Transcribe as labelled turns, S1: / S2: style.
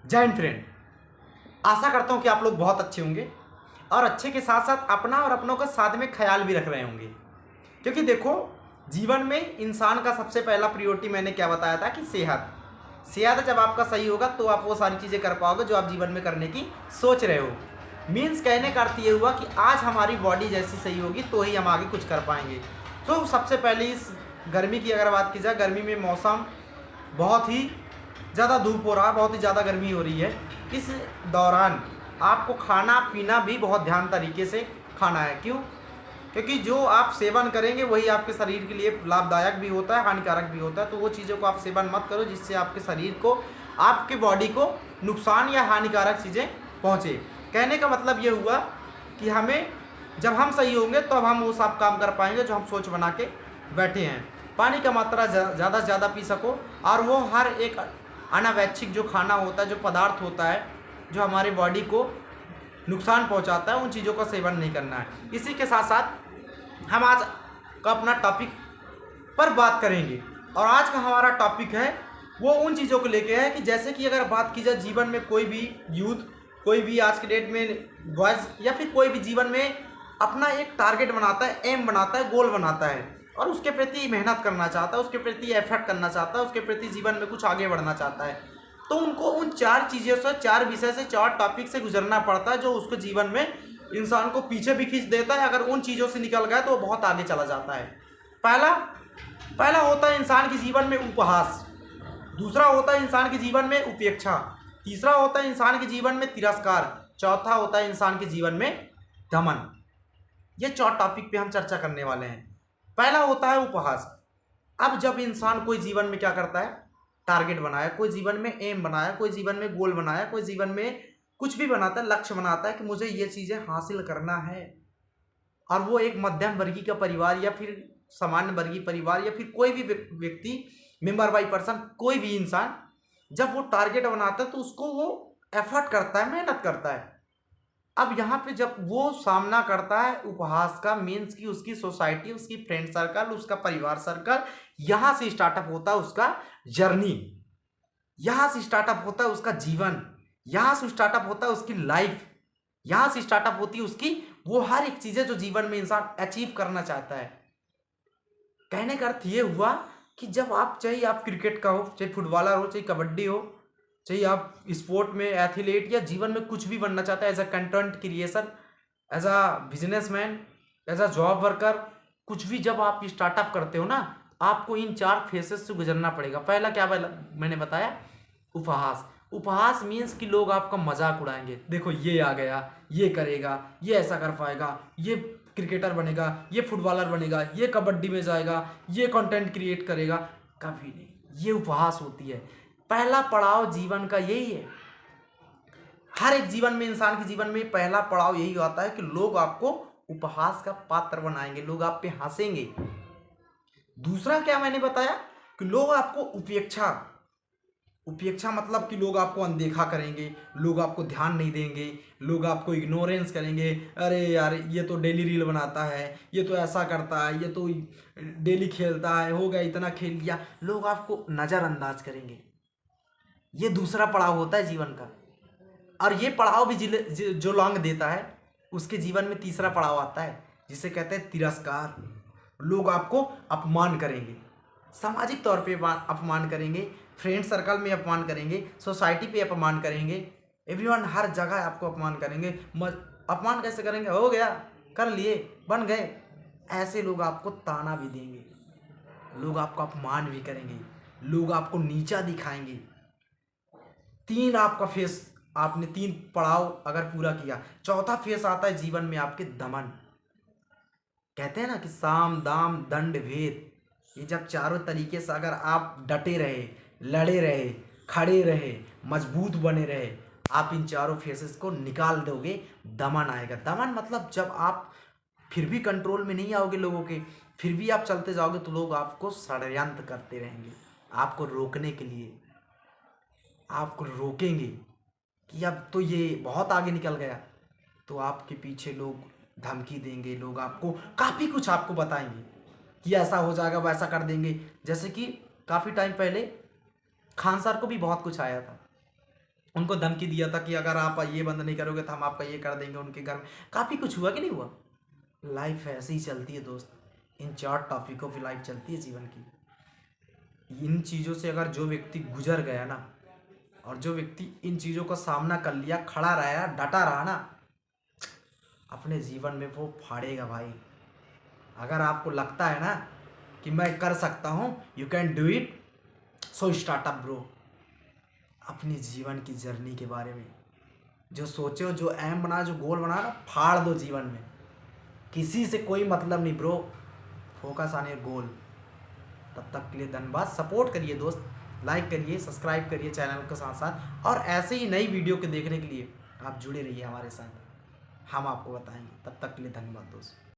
S1: जय हिंद फ्रेंड। आशा करता हूँ कि आप लोग बहुत अच्छे होंगे और अच्छे के साथ साथ अपना और अपनों का साथ में ख्याल भी रख रहे होंगे। क्योंकि देखो, जीवन में इंसान का सबसे पहला प्रायोरिटी मैंने क्या बताया था कि सेहत। सेहत जब आपका सही होगा तो आप वो सारी चीज़ें कर पाओगे जो आप जीवन में करने की सोच रहे हो। मीन्स कहने का अर्थ ये हुआ कि आज हमारी बॉडी जैसी सही होगी तो ही हम आगे कुछ कर पाएंगे। तो सबसे पहले इस गर्मी की अगर बात की जाए, गर्मी में मौसम बहुत ही ज़्यादा धूप हो रहा है, बहुत ही ज़्यादा गर्मी हो रही है। इस दौरान आपको खाना पीना भी बहुत ध्यान तरीके से खाना है। क्यों? क्योंकि जो आप सेवन करेंगे वही आपके शरीर के लिए लाभदायक भी होता है, हानिकारक भी होता है। तो वो चीज़ों को आप सेवन मत करो जिससे आपके शरीर को, आपके बॉडी को नुकसान या हानिकारक चीज़ें पहुँचे। कहने का मतलब ये हुआ कि हमें, जब हम सही होंगे तो हम वो सब काम कर पाएंगे जो हम सोच बना के बैठे हैं। पानी का मात्रा ज़्यादा से ज़्यादा पी सको, और वो हर एक अनावैच्छिक जो खाना होता है, जो पदार्थ होता है जो हमारे बॉडी को नुकसान पहुंचाता है, उन चीज़ों का सेवन नहीं करना है। इसी के साथ साथ हम आज का अपना टॉपिक पर बात करेंगे, और आज का हमारा टॉपिक है वो उन चीज़ों को लेके है कि जैसे कि अगर बात की जाए, जीवन में कोई भी यूथ, कोई भी आज के डेट में बॉयज़ या फिर कोई भी जीवन में अपना एक टारगेट बनाता है, एम बनाता है, गोल बनाता है और उसके प्रति मेहनत करना चाहता है, उसके प्रति एफर्ट करना चाहता है, उसके प्रति जीवन में कुछ आगे बढ़ना चाहता है, तो उनको उन चार चीज़ों से, चार विषय से, चार टॉपिक से गुजरना पड़ता है जो उसको जीवन में इंसान को पीछे भी खींच देता है। अगर उन चीज़ों से निकल गया तो वो बहुत आगे चला जाता है। पहला होता है इंसान के जीवन में उपहास, दूसरा होता है इंसान के जीवन में उपेक्षा, तीसरा होता है इंसान के जीवन में तिरस्कार, चौथा होता है इंसान के जीवन में दमन। ये चार टॉपिक पे हम चर्चा करने वाले हैं। पहला होता है उपहास। अब जब इंसान कोई जीवन में क्या करता है, टारगेट बनाया, कोई जीवन में एम बनाया, कोई जीवन में गोल बनाया, कोई जीवन में कुछ भी बनाता है, लक्ष्य बनाता है कि मुझे ये चीज़ें हासिल करना है, और वो एक मध्यम वर्गीय का परिवार या फिर सामान्य वर्गीय परिवार या फिर कोई भी व्यक्ति, मेंबर बाई पर्सन, कोई भी इंसान जब वो टारगेट बनाता है तो उसको वो एफर्ट करता है, मेहनत करता है। अब यहाँ पे जब वो सामना करता है उपहास का, मीन्स की उसकी सोसाइटी, उसकी फ्रेंड सर्कल, उसका परिवार सर्कल, यहाँ से स्टार्टअप होता है उसका जर्नी, यहाँ से स्टार्टअप होता है उसका जीवन, यहाँ से स्टार्टअप होता है उसकी लाइफ, यहाँ से स्टार्टअप होती है उसकी वो हर एक चीज़ें जो जीवन में इंसान अचीव करना चाहता है। कहने का अर्थ ये हुआ कि जब आप, चाहे आप क्रिकेट का हो, चाहे फुटबॉलर हो, चाहे कबड्डी हो, चाहे आप स्पोर्ट में एथलीट या जीवन में कुछ भी बनना चाहता है, as a content creation, as a businessman, as a job worker, कुछ भी जब आप स्टार्टअप करते हो ना, आपको इन चार फेसेस से गुजरना पड़ेगा। पहला क्या मैंने बताया, उपहास। उपहास मीन्स कि लोग आपका मजाक उड़ाएंगे, देखो ये आ गया, ये करेगा, ये ऐसा कर पाएगा, ये क्रिकेटर बनेगा, ये फुटबॉलर बनेगा, ये कबड्डी में जाएगा, ये कंटेंट क्रिएट करेगा। कभी नहीं, ये उपहास होती है। पहला पड़ाव जीवन का यही है। हर एक जीवन में, इंसान के जीवन में पहला पड़ाव यही होता है कि लोग आपको उपहास का पात्र बनाएंगे, लोग आप पे हंसेंगे। दूसरा क्या मैंने बताया कि लोग आपको उपेक्षा मतलब कि लोग आपको अनदेखा करेंगे, लोग आपको ध्यान नहीं देंगे, लोग आपको इग्नोरेंस करेंगे। अरे यार, ये तो डेली रील बनाता है, ये तो ऐसा करता है, ये तो डेली खेलता है, हो गया इतना खेल लिया, लोग आपको नज़रअंदाज करेंगे। ये दूसरा पड़ाव होता है जीवन का। और ये पड़ाव भी जो लॉन्ग देता है, उसके जीवन में तीसरा पड़ाव आता है जिसे कहते हैं तिरस्कार। लोग आपको अपमान करेंगे, सामाजिक तौर पे अपमान करेंगे, फ्रेंड सर्कल में अपमान करेंगे, सोसाइटी पे अपमान करेंगे, एवरीवन, हर जगह आपको अपमान करेंगे। अपमान कैसे करेंगे, हो गया, कर लिए, बन गए, ऐसे लोग आपको ताना भी देंगे, लोग आपको अपमान भी करेंगे, लोग आपको नीचा दिखाएंगे। तीन आपका फेस, आपने तीन पड़ाव अगर पूरा किया, चौथा फेस आता है जीवन में आपके दमन। कहते हैं ना कि साम दाम दंड भेद, ये जब चारों तरीके से अगर आप डटे रहे, लड़े रहे, खड़े रहे, मजबूत बने रहे, आप इन चारों फेसेस को निकाल दोगे, दमन आएगा। दमन मतलब जब आप फिर भी कंट्रोल में नहीं आओगे लोगों के, फिर भी आप चलते जाओगे तो लोग आपको षड्यंत्र करते रहेंगे, आपको रोकने के लिए, आपको रोकेंगे कि अब तो ये बहुत आगे निकल गया, तो आपके पीछे लोग धमकी देंगे, लोग आपको काफ़ी कुछ आपको बताएंगे कि ऐसा हो जाएगा, वैसा कर देंगे। जैसे कि काफ़ी टाइम पहले खान सर को भी बहुत कुछ आया था, उनको धमकी दिया था कि अगर आप ये बंद नहीं करोगे तो हम आपका ये कर देंगे उनके घर में। काफ़ी कुछ हुआ कि नहीं हुआ। लाइफ ऐसे ही चलती है दोस्त, इन 4 टॉपिकों पे लाइफ चलती है जीवन की। इन चीज़ों से अगर जो व्यक्ति गुजर गया ना, और जो व्यक्ति इन चीज़ों का सामना कर लिया, खड़ा रहा, डटा रहा ना, अपने जीवन में वो फाड़ेगा भाई। अगर आपको लगता है ना कि मैं कर सकता हूँ, you can do it, so startup bro. अपनी जीवन की जर्नी के बारे में जो सोचो, जो एम बना, जो गोल बना ना, फाड़ दो जीवन में। किसी से कोई मतलब नहीं bro, focus on your goal. तब तक के लिए धन्यवाद। सपोर्ट करिए दोस्त, लाइक करिए, सब्सक्राइब करिए चैनल के साथ साथ, और ऐसे ही नई वीडियो के देखने के लिए आप जुड़े रहिए हमारे साथ, हम आपको बताएंगे। तब तक के लिए धन्यवाद दोस्त।